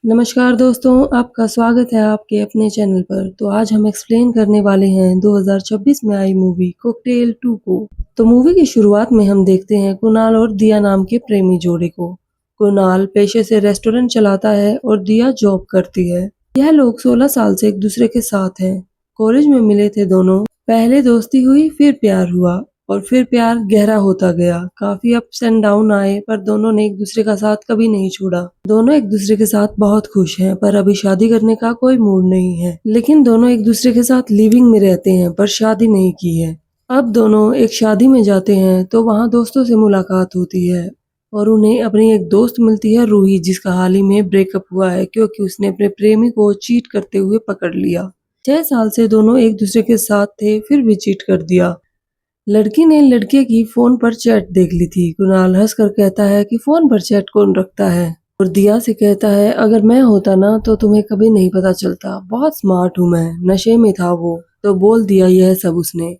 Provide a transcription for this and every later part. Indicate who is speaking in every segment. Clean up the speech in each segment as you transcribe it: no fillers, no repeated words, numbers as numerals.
Speaker 1: नमस्कार दोस्तों, आपका स्वागत है आपके अपने चैनल पर। तो आज हम एक्सप्लेन करने वाले हैं 2026 में आई मूवी कॉकटेल 2 को। तो मूवी की शुरुआत में हम देखते हैं कुणाल और दिया नाम के प्रेमी जोड़े को। कुणाल पेशे से रेस्टोरेंट चलाता है और दिया जॉब करती है। यह लोग 16 साल से एक दूसरे के साथ हैं। कॉलेज में मिले थे दोनों, पहले दोस्ती हुई, फिर प्यार हुआ और फिर प्यार गहरा होता गया। काफी अप्स एंड डाउन आए पर दोनों ने एक दूसरे का साथ कभी नहीं छोड़ा। दोनों एक दूसरे के साथ बहुत खुश हैं पर अभी शादी करने का कोई मूड नहीं है। लेकिन दोनों एक दूसरे के साथ लिविंग में रहते हैं पर शादी नहीं की है। अब दोनों एक शादी में जाते हैं तो वहाँ दोस्तों से मुलाकात होती है और उन्हें अपनी एक दोस्त मिलती है रूही, जिसका हाल ही में ब्रेकअप हुआ है क्योंकि उसने अपने प्रेमी को चीट करते हुए पकड़ लिया। 6 साल से दोनों एक दूसरे के साथ थे फिर भी चीट कर दिया। लड़की ने लड़के की फोन पर चैट देख ली थी। कुणाल हंसकर कहता है कि फोन पर चैट कौन रखता है और दिया से कहता है अगर मैं होता ना तो तुम्हें कभी नहीं पता चलता, बहुत स्मार्ट हूँ मैं। नशे में था वो तो बोल दिया यह सब उसने।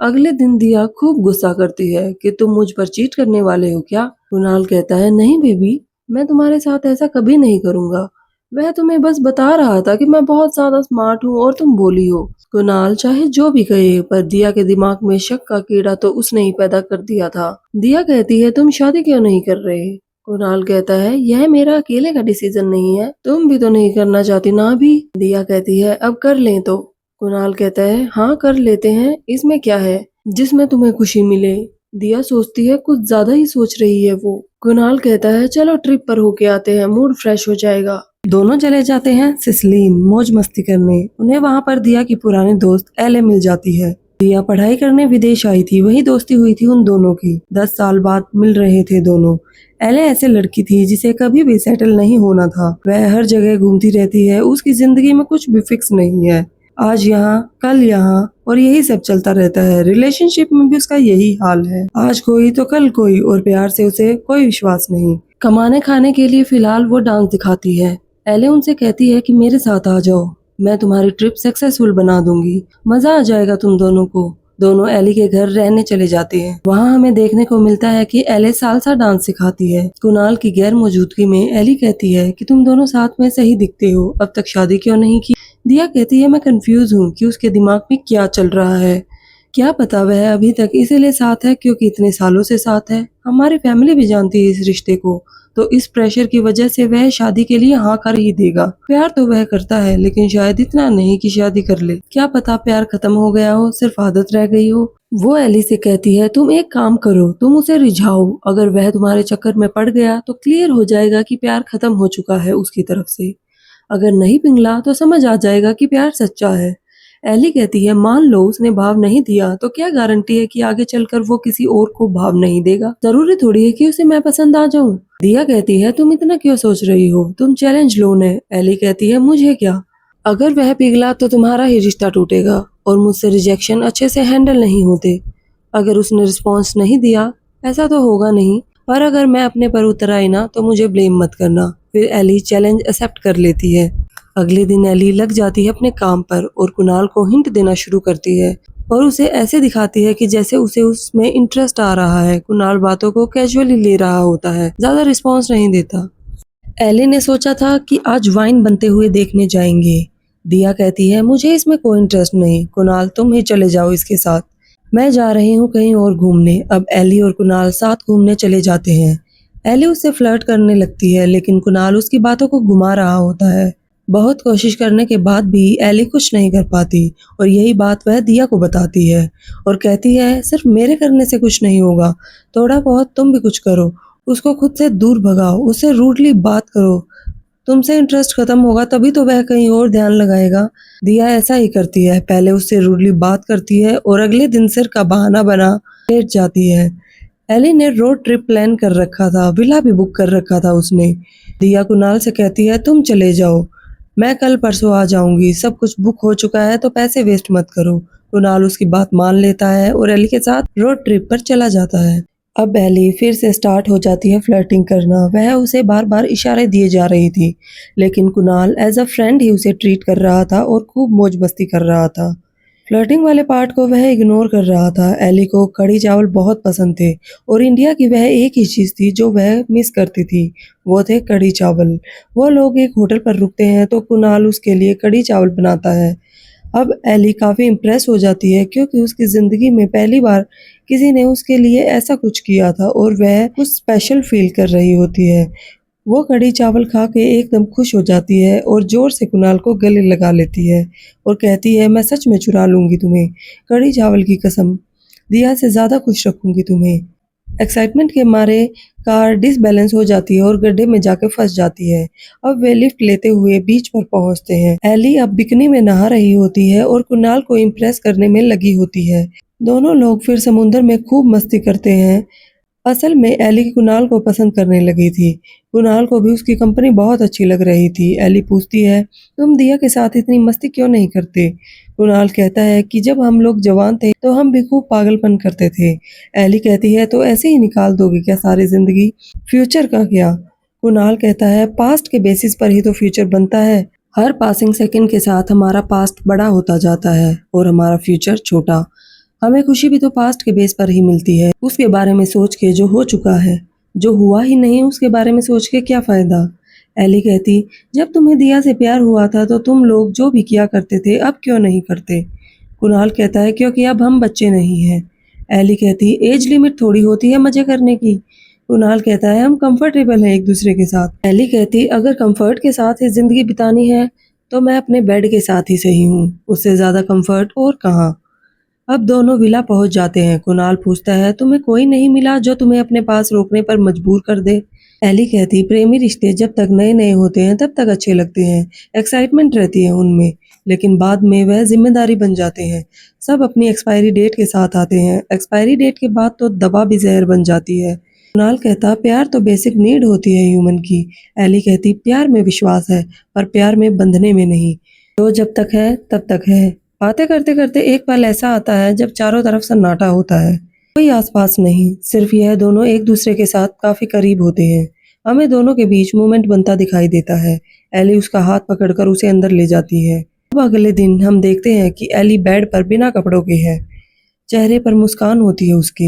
Speaker 1: अगले दिन दिया खूब गुस्सा करती है कि तुम मुझ पर चीट करने वाले हो क्या। कुणाल कहता है नहीं बेबी, मैं तुम्हारे साथ ऐसा कभी नहीं करूंगा। वह तुम्हें बस बता रहा था कि मैं बहुत ज्यादा स्मार्ट हूँ और तुम बोली हो। कुणाल चाहे जो भी कहे पर दिया के दिमाग में शक का कीड़ा तो उसने ही पैदा कर दिया था। दिया कहती है तुम शादी क्यों नहीं कर रहे। कुणाल कहता है यह मेरा अकेले का डिसीजन नहीं है, तुम भी तो नहीं करना चाहती ना भी। दिया कहती है अब कर लें तो। कुणाल कहता है हाँ कर लेते हैं, इसमें क्या है जिसमें तुम्हें खुशी मिले। दिया सोचती है कुछ ज्यादा ही सोच रही है वो। कुणाल कहता है चलो ट्रिप पर होके आते हैं, मूड फ्रेश हो जाएगा। दोनों चले जाते हैं सिसलीन मौज मस्ती करने। उन्हें वहां पर दिया की पुरानी दोस्त एले मिल जाती है। दिया पढ़ाई करने विदेश आई थी, वही दोस्ती हुई थी उन दोनों की। 10 साल बाद मिल रहे थे दोनों। एले ऐसे लड़की थी जिसे कभी भी सेटल नहीं होना था। वह हर जगह घूमती रहती है, उसकी जिंदगी में कुछ भी फिक्स नहीं है। आज यहाँ कल यहाँ और यही सब चलता रहता है। रिलेशनशिप में भी उसका यही हाल है, आज कोई तो कल कोई और प्यार से उसे कोई विश्वास नहीं। कमाने खाने के लिए फिलहाल वो डांस दिखाती है। एले उनसे कहती है कि मेरे साथ आ जाओ, मैं तुम्हारी ट्रिप सक्सेसफुल बना दूंगी, मजा आ जाएगा तुम दोनों को। दोनों एली के घर रहने चले जाते हैं। वहाँ हमें देखने को मिलता है कि एले सालसा डांस सिखाती है। कुणाल की गैर मौजूदगी में एली कहती है कि तुम दोनों साथ में सही दिखते हो, अब तक शादी क्यों नहीं की। दिया कहती है मैं कंफ्यूज हूँ कि उसके दिमाग में क्या चल रहा है। क्या पता वह अभी तक इसीलिए साथ है क्योंकि इतने सालों से साथ है। हमारी फैमिली भी जानती है इस रिश्ते को, तो इस प्रेशर की वजह से वह शादी के लिए हाँ कर ही देगा। प्यार तो वह करता है लेकिन शायद इतना नहीं कि शादी कर ले। क्या पता प्यार खत्म हो गया हो, सिर्फ आदत रह गई हो। वो एली से कहती है तुम एक काम करो, तुम उसे रिझाओ, अगर वह तुम्हारे चक्कर में पड़ गया तो क्लियर हो जाएगा कि प्यार खत्म हो चुका है उसकी तरफ से। अगर नहीं पिघला तो समझ आ जाएगा कि प्यार सच्चा है। एली कहती है मान लो उसने भाव नहीं दिया तो क्या गारंटी है कि आगे चलकर वो किसी और को भाव नहीं देगा। जरूरी थोड़ी है कि उसे मैं पसंद आ जाऊं। दिया कहती है तुम इतना क्यों सोच रही हो, तुम चैलेंज लो ने। एली कहती है मुझे क्या, अगर वह पिघला तो तुम्हारा ही रिश्ता टूटेगा और मुझसे रिजेक्शन अच्छे से हैंडल नहीं होते। अगर उसने रिस्पॉन्स नहीं दिया, ऐसा तो होगा नहीं, पर अगर मैं अपने पर उतर आई ना तो मुझे ब्लेम मत करना। फिर एली चैलेंज एक्सेप्ट कर लेती है। अगले दिन एली लग जाती है अपने काम पर और कुणाल को हिंट देना शुरू करती है और उसे ऐसे दिखाती है कि जैसे उसे उसमें इंटरेस्ट आ रहा है। कुणाल बातों को कैजुअली ले रहा होता है, ज्यादा रिस्पॉन्स नहीं देता। एली ने सोचा था कि आज वाइन बनते हुए देखने जाएंगे। दिया कहती है मुझे इसमें कोई इंटरेस्ट नहीं, कुणाल तुम ही चले जाओ इसके साथ, मैं जा रही हूँ कहीं और घूमने। अब एली और कुणाल साथ घूमने चले जाते हैं। एली उससे फ्लर्ट करने लगती है लेकिन कुणाल उसकी बातों को घुमा रहा होता है। बहुत कोशिश करने के बाद भी एली कुछ नहीं कर पाती और यही बात वह दिया को बताती है और कहती है सिर्फ मेरे करने से कुछ नहीं होगा, थोड़ा बहुत तुम भी कुछ करो, उसको खुद से दूर भगाओ, उससे रूडली बात करो, तुमसे इंटरेस्ट खत्म होगा तभी तो वह कहीं और ध्यान लगाएगा। दिया ऐसा ही करती है, पहले उससे रूडली बात करती है और अगले दिन सिर का बहाना बना लेट जाती है। एली ने रोड ट्रिप प्लान कर रखा था, विला भी बुक कर रखा था उसने। दिया कुणाल से कहती है तुम चले जाओ, मैं कल परसों आ जाऊंगी, सब कुछ बुक हो चुका है तो पैसे वेस्ट मत करो। कुणाल उसकी बात मान लेता है और एली के साथ रोड ट्रिप पर चला जाता है। अब एली फिर से स्टार्ट हो जाती है फ्लर्टिंग करना। वह उसे बार बार इशारे दिए जा रही थी लेकिन कुणाल एज अ फ्रेंड ही उसे ट्रीट कर रहा था और खूब मौज मस्ती कर रहा था। फ्लर्टिंग वाले पार्ट को वह इग्नोर कर रहा था। एली को कढ़ी चावल बहुत पसंद थे और इंडिया की वह एक ही चीज़ थी जो वह मिस करती थी, वो थे कढ़ी चावल। वो लोग एक होटल पर रुकते हैं तो कुणाल उसके लिए कढ़ी चावल बनाता है। अब एली काफ़ी इम्प्रेस हो जाती है क्योंकि उसकी ज़िंदगी में पहली बार किसी ने उसके लिए ऐसा कुछ किया था और वह कुछ स्पेशल फील कर रही होती है। वो कढ़ी चावल खा के एकदम खुश हो जाती है और ज़ोर से कुणाल को गले लगा लेती है और कहती है, मैं सच में चुरा लूँगी तुम्हें, कढ़ी चावल की कसम, दिया से ज़्यादा खुश रखूँगी तुम्हें। एक्साइटमेंट के मारे कार डिसबैलेंस हो जाती है और गड्ढे में जाके फंस जाती है। अब वे लिफ्ट लेते हुए बीच पर पहुंचते हैं। एली अब बिकनी में नहा रही होती है और कुणाल को इम्प्रेस करने में लगी होती है। दोनों लोग फिर समुद्र में खूब मस्ती करते हैं। असल में एली कुणाल को पसंद करने लगी थी। कुणाल को भी उसकी कंपनी बहुत अच्छी लग रही थी। एली पूछती है, तुम दिया के साथ इतनी मस्ती क्यों नहीं करते? कुणाल कहता है कि जब हम लोग जवान थे तो हम भी खूब पागलपन करते थे। एली कहती है, तो ऐसे ही निकाल दोगे क्या सारी जिंदगी? फ्यूचर का क्या? कुणाल कहता है, पास्ट के बेसिस पर ही तो फ्यूचर बनता है। हर पासिंग सेकंड के साथ हमारा पास्ट बड़ा होता जाता है और हमारा फ्यूचर छोटा। हमें खुशी भी तो पास्ट के बेस पर ही मिलती है, उसके बारे में सोच के जो हो चुका है। जो हुआ ही नहीं उसके बारे में सोच के क्या फायदा? एली कहती, जब तुम्हें दिया से प्यार हुआ था तो तुम लोग जो भी किया करते थे अब क्यों नहीं करते? कुणाल कहता है, क्योंकि अब हम बच्चे नहीं हैं। एली कहती, एज लिमिट थोड़ी होती है मजे करने की। कुणाल कहता है, हम कंफर्टेबल हैं एक दूसरे के साथ। एली कहती, अगर कंफर्ट के साथ ही जिंदगी बितानी है तो मैं अपने बेड के साथ ही सही हूँ, उससे ज्यादा कंफर्ट और कहाँ। अब दोनों विला पहुंच जाते हैं। कुणाल पूछता है, तुम्हें कोई नहीं मिला जो तुम्हें अपने पास रोकने पर मजबूर कर दे? एली कहती, प्रेमी रिश्ते जब तक नए नए होते हैं तब तक अच्छे लगते हैं, एक्साइटमेंट रहती है उनमें, लेकिन बाद में वह जिम्मेदारी बन जाते हैं। सब अपनी एक्सपायरी डेट के साथ आते हैं, एक्सपायरी डेट के बाद तो दवा भी जहर बन जाती है। कुणाल कहता, प्यार तो बेसिक नीड होती है ह्यूमन की। एली कहती, प्यार में विश्वास है पर प्यार में बंधने में नहीं, जो जब तक है तब तक है। बातें करते करते एक पल ऐसा आता है जब चारों तरफ सन्नाटा होता है, कोई आसपास नहीं, सिर्फ यह दोनों एक दूसरे के साथ काफी करीब होते हैं। हमें दोनों के बीच मूवमेंट बनता दिखाई देता है। एली उसका हाथ पकड़कर उसे अंदर ले जाती है। अब अगले दिन हम देखते हैं कि एली बेड पर बिना कपड़ों के है, चेहरे पर मुस्कान होती है उसके।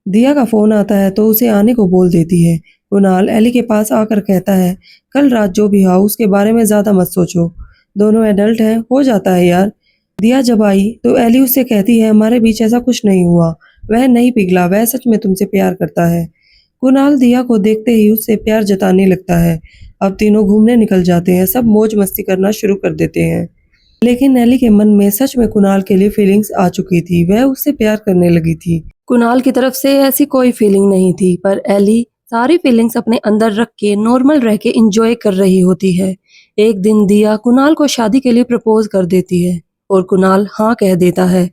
Speaker 1: दिया का फोन आता है तो उसे आने को बोल देती है। कुणाल एली के पास आकर कहता है, कल रात जो भी हुआ उसके बारे में ज्यादा मत सोचो, दोनों एडल्ट हैं, हो जाता है यार। दिया जब आई तो एली उससे कहती है, हमारे बीच ऐसा कुछ नहीं हुआ, वह नहीं पिघला, वह सच में तुमसे प्यार करता है। कुणाल दिया को देखते ही उससे प्यार जताने लगता है। अब तीनों घूमने निकल जाते हैं, सब मौज मस्ती करना शुरू कर देते हैं। लेकिन एली के मन में सच में कुणाल के लिए फीलिंग्स आ चुकी थी, वह उससे प्यार करने लगी थी। कुणाल की तरफ से ऐसी कोई फीलिंग नहीं थी, पर एली सारी फीलिंग्स अपने अंदर रख के नॉर्मल रह के इंजॉय कर रही होती है। एक दिन दिया कुणाल को शादी के लिए प्रपोज कर देती है और कुणाल हाँ कह देता है।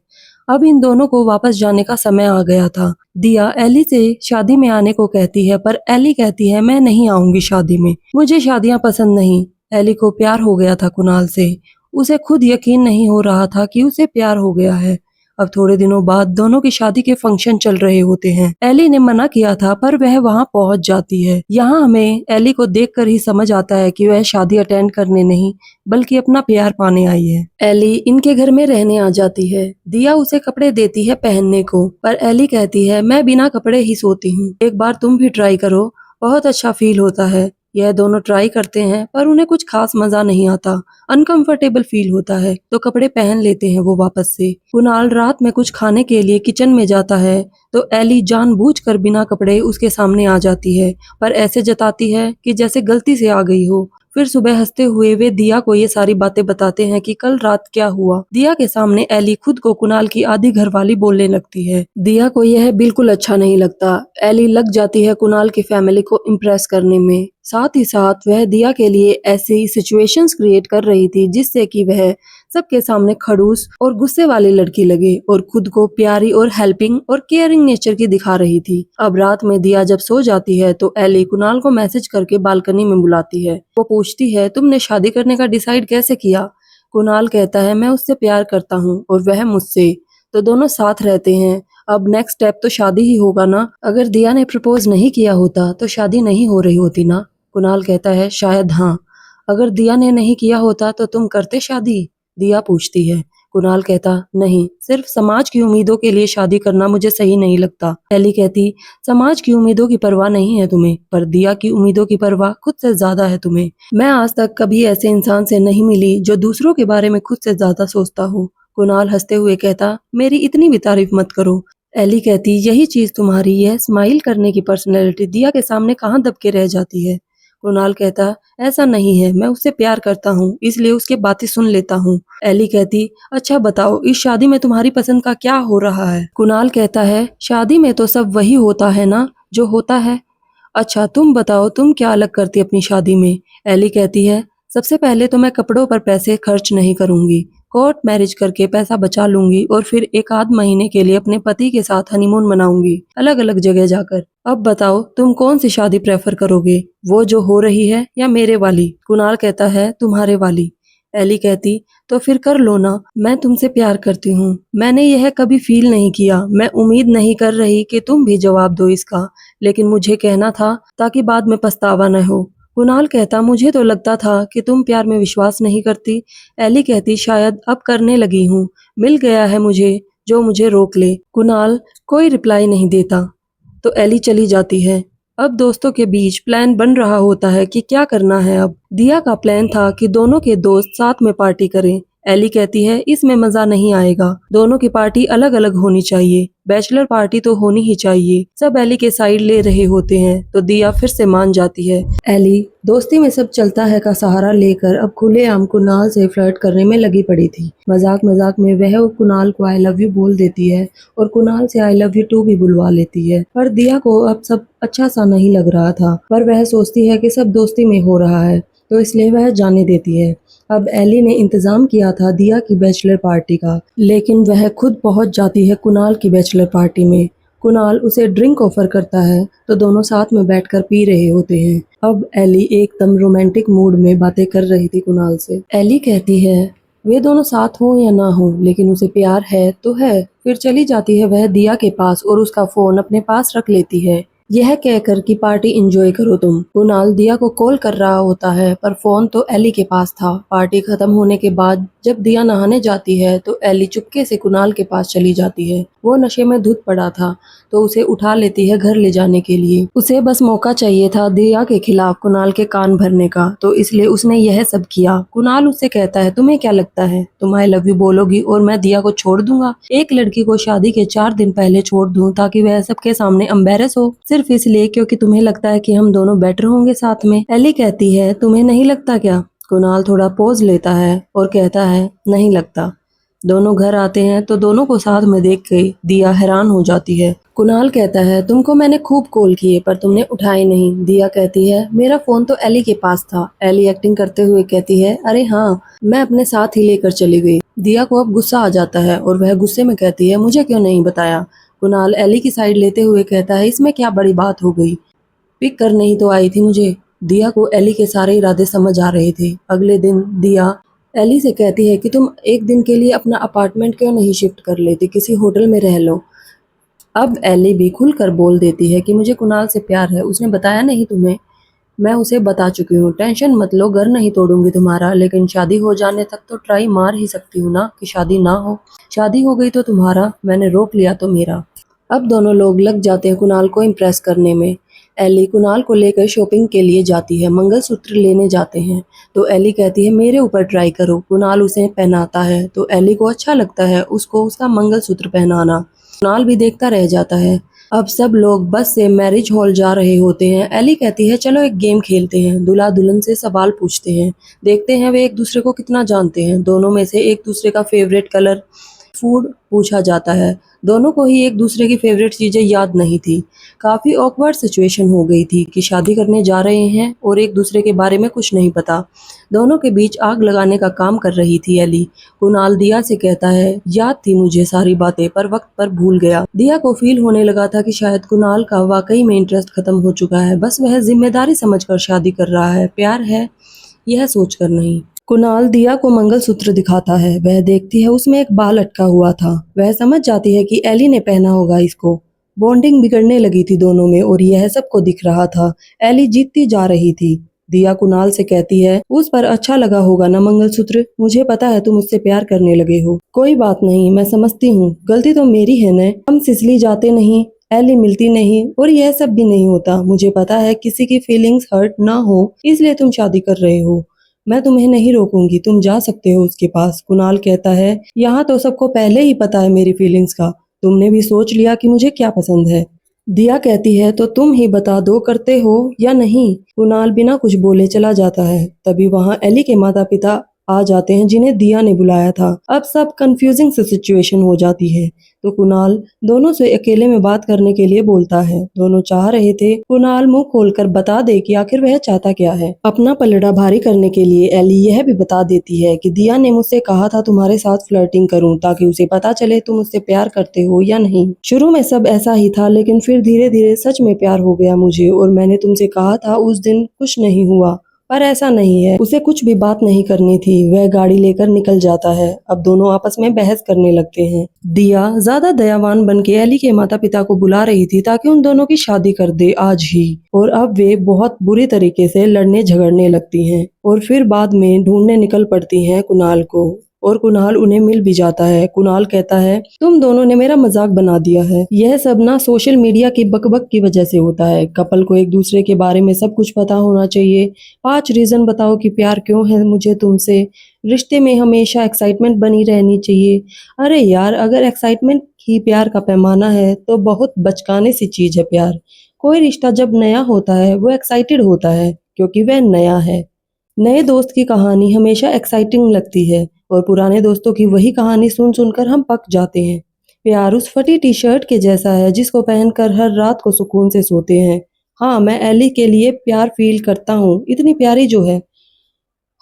Speaker 1: अब इन दोनों को वापस जाने का समय आ गया था। दिया एली से शादी में आने को कहती है पर एली कहती है, मैं नहीं आऊंगी शादी में, मुझे शादियां पसंद नहीं। एली को प्यार हो गया था कुणाल से, उसे खुद यकीन नहीं हो रहा था कि उसे प्यार हो गया है। अब थोड़े दिनों बाद दोनों की शादी के फंक्शन चल रहे होते हैं। एली ने मना किया था पर वह वहां पहुंच जाती है। यहाँ हमें एली को देखकर ही समझ आता है कि वह शादी अटेंड करने नहीं बल्कि अपना प्यार पाने आई है। एली इनके घर में रहने आ जाती है। दिया उसे कपड़े देती है पहनने को, पर एली कहती है, मैं बिना कपड़े ही सोती हूँ, एक बार तुम भी ट्राई करो, बहुत अच्छा फील होता है। यह दोनों ट्राई करते हैं पर उन्हें कुछ खास मजा नहीं आता, अनकंफर्टेबल फील होता है तो कपड़े पहन लेते हैं वो वापस से। कुणाल रात में कुछ खाने के लिए किचन में जाता है तो एली जानबूझकर बिना कपड़े उसके सामने आ जाती है, पर ऐसे जताती है कि जैसे गलती से आ गई हो। फिर सुबह हंसते हुए वे दिया को ये सारी बातें बताते हैं कि कल रात क्या हुआ। दिया के सामने एली खुद को कुणाल की आधी घरवाली बोलने लगती है। दिया को यह बिल्कुल अच्छा नहीं लगता। एली लग जाती है कुणाल की फैमिली को इम्प्रेस करने में, साथ ही साथ वह दिया के लिए ऐसी सिचुएशंस क्रिएट कर रही थी जिससे कि वह सबके सामने खड़ूस और गुस्से वाली लड़की लगे और खुद को प्यारी और हेल्पिंग और केयरिंग नेचर की दिखा रही थी। अब रात में दिया जब सो जाती है तो एली कुणाल को मैसेज करके बालकनी में बुलाती है। वो पूछती है, तुमने शादी करने का डिसाइड कैसे किया? कुणाल कहता है, मैं उससे प्यार करता हूँ और वह मुझसे, तो दोनों साथ रहते हैं। अब नेक्स्ट स्टेप तो शादी ही होगा ना। अगर दिया ने प्रपोज नहीं किया होता तो शादी नहीं हो रही होती ना। कुणाल कहता है, शायद हाँ। अगर दिया ने नहीं किया होता तो तुम करते शादी? दिया पूछती है। कुणाल कहता, नहीं, सिर्फ समाज की उम्मीदों के लिए शादी करना मुझे सही नहीं लगता। एली कहती, समाज की उम्मीदों की परवाह नहीं है तुम्हें, पर दिया की उम्मीदों की परवाह खुद से ज्यादा है तुम्हें। मैं आज तक कभी ऐसे इंसान से नहीं मिली जो दूसरों के बारे में खुद से ज्यादा सोचता हो। कुणाल हंसते हुए कहता, मेरी इतनी भी तारीफ मत करो। एली कहती, यही चीज तुम्हारी यह स्माइल करने की पर्सनैलिटी दिया के सामने कहाँ दब के रह जाती है। कुणाल कहता, ऐसा नहीं है, मैं उससे प्यार करता हूँ, इसलिए उसकी बातें सुन लेता हूँ। एली कहती, अच्छा बताओ, इस शादी में तुम्हारी पसंद का क्या हो रहा है। कुणाल कहता है, शादी में तो सब वही होता है ना जो होता है। अच्छा तुम बताओ, तुम क्या अलग करती अपनी शादी में। एली कहती है, सबसे पहले तो मैं कपड़ों पर पैसे खर्च नहीं करूंगी, कोर्ट मैरिज करके पैसा बचा लूंगी और फिर एक आध महीने के लिए अपने पति के साथ हनीमून मनाऊंगी, अलग अलग जगह जाकर। अब बताओ तुम कौन सी शादी प्रेफर करोगे, वो जो हो रही है या मेरे वाली। कुणाल कहता है, तुम्हारे वाली। एली कहती, तो फिर कर लो ना, मैं तुमसे प्यार करती हूँ, मैंने यह कभी फील नहीं किया, मैं उम्मीद नहीं कर रही कि तुम भी जवाब दो इसका, लेकिन मुझे कहना था ताकि बाद में पछतावा न हो। कुणाल कहता, मुझे तो लगता था कि तुम प्यार में विश्वास नहीं करती। एली कहती, शायद अब करने लगी हूँ, मिल गया है मुझे जो मुझे रोक ले। कुणाल कोई रिप्लाई नहीं देता तो एली चली जाती है। अब दोस्तों के बीच प्लान बन रहा होता है कि क्या करना है। अब दिया का प्लान था कि दोनों के दोस्त साथ में पार्टी करें। एली कहती है, इसमें मजा नहीं आएगा, दोनों की पार्टी अलग अलग होनी चाहिए, बैचलर पार्टी तो होनी ही चाहिए। सब एली के साइड ले रहे होते हैं तो दिया फिर से मान जाती है। एली दोस्ती में सब चलता है का सहारा लेकर अब खुलेआम कुणाल से फ्लर्ट करने में लगी पड़ी थी। मजाक मजाक में वह कुणाल को आई लव यू बोल देती है और कुणाल से आई लव यू टू भी बुलवा लेती है। पर दिया को अब सब अच्छा सा नहीं लग रहा था, पर वह सोचती है कि सब दोस्ती में हो रहा है तो इसलिए वह जाने देती है। अब एली ने इंतजाम किया था दिया की बैचलर पार्टी का, लेकिन वह खुद पहुंच जाती है कुणाल की बैचलर पार्टी में। कुणाल उसे ड्रिंक ऑफर करता है तो दोनों साथ में बैठकर पी रहे होते हैं। अब एली एकदम रोमांटिक मूड में बातें कर रही थी कुणाल से। एली कहती है, वे दोनों साथ हो या ना हो, लेकिन उसे प्यार है तो है। फिर चली जाती है वह दिया के पास और उसका फोन अपने पास रख लेती है, यह कहकर कि पार्टी एंजॉय करो तुम। कुणाल दिया को कॉल कर रहा होता है पर फोन तो एली के पास था। पार्टी खत्म होने के बाद जब दिया नहाने जाती है तो एली चुपके से कुणाल के पास चली जाती है। वो नशे में धुत पड़ा था तो उसे उठा लेती है घर ले जाने के लिए। उसे बस मौका चाहिए था दिया के खिलाफ कुणाल के कान भरने का, तो इसलिए उसने यह सब किया। कुणाल उससे कहता है, तुम्हें क्या लगता है तुम आई लव यू बोलोगी और मैं दिया को छोड़ दूंगा? एक लड़की को शादी के 4 दिन पहले छोड़ दूं ताकि वह सबके सामने एम्बेरस हो, सिर्फ इसलिए क्योंकि तुम्हें लगता है कि हम दोनों बेटर होंगे साथ में। एली कहती है, तुम्हें नहीं लगता क्या? कुणाल थोड़ा पॉज लेता है और कहता है, नहीं लगता। दोनों घर आते हैं तो दोनों को साथ में देख के दिया हैरान हो जाती है। कुणाल कहता है, तुमको मैंने खूब कॉल किए पर तुमने उठाए नहीं। दिया कहती है, मेरा फोन तो एली के पास था। एली एक्टिंग करते हुए कहती है, अरे हाँ, मैं अपने साथ ही लेकर चली गई। दिया को अब गुस्सा आ जाता है और वह गुस्से में कहती है, मुझे क्यों नहीं बताया? कुणाल एली की साइड लेते हुए कहता है, इसमें क्या बड़ी बात हो गई, पिक करने ही तो आई थी मुझे। दिया को एली के सारे इरादे समझ आ रहे थे। अगले दिन दिया एली से कहती है कि तुम एक दिन के लिए अपना अपार्टमेंट क्यों नहीं शिफ्ट कर लेती, किसी होटल में रह लो। अब एली भी खुलकर बोल देती है कि मुझे कुणाल से प्यार है, उसने बताया नहीं तुम्हें? मैं उसे बता चुकी हूँ, टेंशन मत लो, घर नहीं तोड़ूंगी तुम्हारा, लेकिन शादी हो जाने तक तो ट्राई मार ही सकती हूँ ना कि शादी ना हो। शादी हो गई तो तुम्हारा, मैंने रोक लिया तो मेरा। अब दोनों लोग लग जाते हैं कुणाल को इम्प्रेस करने में। एली कुणाल को लेकर शॉपिंग के लिए जाती है, मंगलसूत्र लेने जाते हैं तो एली कहती है, मेरे ऊपर ट्राई करो। कुणाल उसे पहनाता है तो एली को अच्छा लगता है उसको उसका मंगलसूत्र पहनाना। कुणाल भी देखता रह जाता है। अब सब लोग बस से मैरिज हॉल जा रहे होते हैं। एली कहती है, चलो एक गेम खेलते हैं, दूल्हा दुल्हन से सवाल पूछते हैं, देखते हैं वे एक दूसरे को कितना जानते हैं। दोनों में से एक दूसरे का फेवरेट कलर, फूड पूछा जाता है। दोनों को ही एक दूसरे की फेवरेट चीजें याद नहीं थी। काफी ऑकवर्ड सिचुएशन हो गई थी कि शादी करने जा रहे हैं और एक दूसरे के बारे में कुछ नहीं पता। दोनों के बीच आग लगाने का काम कर रही थी एली। कुणाल दिया से कहता है, याद थी मुझे सारी बातें पर वक्त पर भूल गया। दिया को फील होने लगा था कि शायद कुणाल का वाकई में इंटरेस्ट खत्म हो चुका है, बस वह जिम्मेदारी समझकर शादी कर रहा है, प्यार है यह सोचकर नहीं। कुणाल दिया को मंगलसूत्र दिखाता है, वह देखती है उसमें एक बाल अटका हुआ था। वह समझ जाती है कि एली ने पहना होगा इसको। बॉन्डिंग बिगड़ने लगी थी दोनों में और यह सबको दिख रहा था। एली जीतती जा रही थी। दिया कुणाल से कहती है, उस पर अच्छा लगा होगा ना मंगलसूत्र, मुझे पता है तुम उससे प्यार करने लगे हो। कोई बात नहीं, मैं समझती हूँ, गलती तो मेरी है न। हम सिसली जाते नहीं, एली मिलती नहीं और यह सब भी नहीं होता। मुझे पता है किसी की फीलिंग्स हर्ट ना हो, इसलिए तुम शादी कर रहे हो। मैं तुम्हें नहीं रोकूंगी, तुम जा सकते हो उसके पास। कुणाल कहता है, यहाँ तो सबको पहले ही पता है मेरी फीलिंग्स का, तुमने भी सोच लिया कि मुझे क्या पसंद है। दिया कहती है, तो तुम ही बता दो करते हो या नहीं। कुणाल बिना कुछ बोले चला जाता है। तभी वहाँ एली के माता पिता आ जाते हैं जिन्हें दिया ने बुलाया था। अब सब कंफ्यूजिंग सी सिचुएशन हो जाती है, तो कुणाल दोनों से अकेले में बात करने के लिए बोलता है। दोनों चाह रहे थे कुणाल मुंह खोलकर बता दे कि आखिर वह चाहता क्या है। अपना पलड़ा भारी करने के लिए एली यह भी बता देती है कि दिया ने मुझसे कहा था तुम्हारे साथ फ्लर्टिंग करूं, ताकि उसे पता चले तुम उससे प्यार करते हो या नहीं। शुरू में सब ऐसा ही था, लेकिन फिर धीरे धीरे सच में प्यार हो गया मुझे, और मैंने तुमसे कहा था उस दिन कुछ नहीं हुआ, पर ऐसा नहीं है। उसे कुछ भी बात नहीं करनी थी। वह गाड़ी लेकर निकल जाता है। अब दोनों आपस में बहस करने लगते हैं। दिया ज्यादा दयावान बन के एली के माता पिता को बुला रही थी ताकि उन दोनों की शादी कर दे आज ही, और अब वे बहुत बुरी तरीके से लड़ने झगड़ने लगती हैं और फिर बाद में ढूंढने निकल पड़ती हैं कुणाल को, और कुणाल उन्हें मिल भी जाता है। कुणाल कहता है, तुम दोनों ने मेरा मजाक बना दिया है। यह सब ना सोशल मीडिया की बकबक की वजह से होता है। कपल को एक दूसरे के बारे में सब कुछ पता होना चाहिए। 5 रीजन बताओ कि प्यार क्यों है मुझे तुमसे। रिश्ते में हमेशा एक्साइटमेंट बनी रहनी चाहिए। अरे यार, अगर एक्साइटमेंट ही प्यार का पैमाना है तो बहुत बचकाने सी चीज है प्यार। कोई रिश्ता जब नया होता है वो एक्साइटेड होता है क्योंकि वह नया है। नए दोस्त की कहानी हमेशा एक्साइटिंग लगती है, और पुराने दोस्तों की वही कहानी सुन सुनकर हम पक जाते हैं। प्यार उस फटी टी शर्ट के जैसा है जिसको पहनकर हर रात को सुकून से सोते हैं। हाँ, मैं एली के लिए प्यार फील करता हूँ, इतनी प्यारी जो है।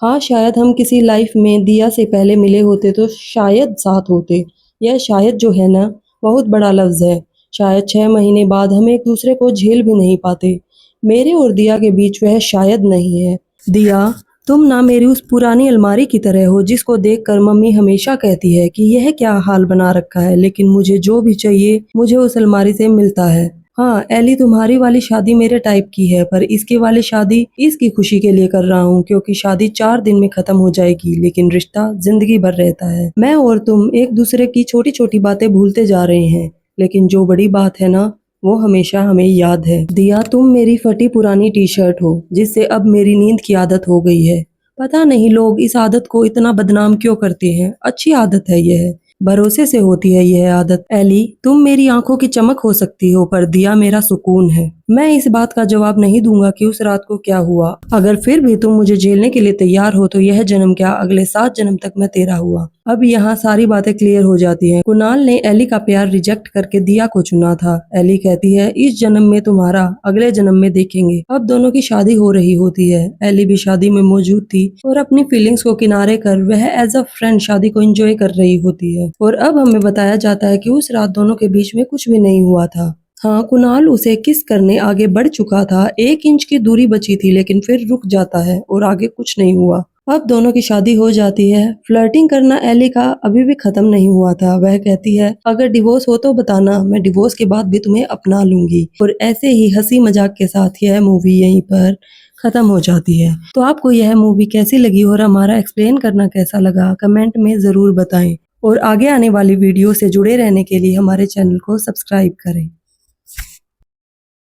Speaker 1: हाँ, शायद हम किसी लाइफ में दिया से पहले मिले होते तो शायद साथ होते। यह शायद जो है ना, बहुत बड़ा लफ्ज है। शायद 6 महीने बाद हम एक दूसरे को झेल भी नहीं पाते। मेरे और दिया के बीच वह शायद नहीं है। दिया, तुम ना मेरी उस पुरानी अलमारी की तरह हो जिसको देखकर मम्मी हमेशा कहती है कि यह क्या हाल बना रखा है, लेकिन मुझे जो भी चाहिए मुझे उस अलमारी से मिलता है। हाँ एली, तुम्हारी वाली शादी मेरे टाइप की है, पर इसकी वाली शादी इसकी खुशी के लिए कर रहा हूँ, क्योंकि शादी 4 दिन में खत्म हो जाएगी लेकिन रिश्ता जिंदगी भर रहता है। मैं और तुम एक दूसरे की छोटी छोटी बातें भूलते जा रहे हैं, लेकिन जो बड़ी बात है ना, वो हमेशा हमें याद है। दिया, तुम मेरी फटी पुरानी टी शर्ट हो जिससे अब मेरी नींद की आदत हो गई है। पता नहीं लोग इस आदत को इतना बदनाम क्यों करते हैं। अच्छी आदत है यह, भरोसे से होती है यह आदत। एली, तुम मेरी आंखों की चमक हो सकती हो, पर दिया मेरा सुकून है। मैं इस बात का जवाब नहीं दूंगा कि उस रात को क्या हुआ। अगर फिर भी तुम मुझे झेलने के लिए तैयार हो तो यह जन्म क्या, अगले 7 जन्म तक मैं तेरा हुआ। अब यहाँ सारी बातें क्लियर हो जाती हैं। कुणाल ने एली का प्यार रिजेक्ट करके दिया को चुना था। एली कहती है, इस जन्म में तुम्हारा, अगले जन्म में देखेंगे। अब दोनों की शादी हो रही होती है। एली भी शादी में मौजूद थी और अपनी फीलिंग्स को किनारे कर वह एज अ फ्रेंड शादी को एंजॉय कर रही होती है। और अब हमें बताया जाता है कि उस रात दोनों के बीच में कुछ भी नहीं हुआ था। हाँ, कुणाल उसे किस करने आगे बढ़ चुका था। 1 इंच की दूरी बची थी, लेकिन फिर रुक जाता है और आगे कुछ नहीं हुआ। अब दोनों की शादी हो जाती है। फ्लर्टिंग करना एली का अभी भी खत्म नहीं हुआ था। वह कहती है, अगर डिवोर्स हो तो बताना, मैं डिवोर्स के बाद भी तुम्हें अपना लूंगी। और ऐसे ही हंसी मजाक के साथ यह मूवी यहीं पर खत्म हो जाती है। तो आपको यह मूवी कैसी लगी और हमारा एक्सप्लेन करना कैसा लगा, कमेंट में जरूर बताएं। और आगे आने वाली वीडियो से जुड़े रहने के लिए हमारे चैनल को सब्सक्राइब करें।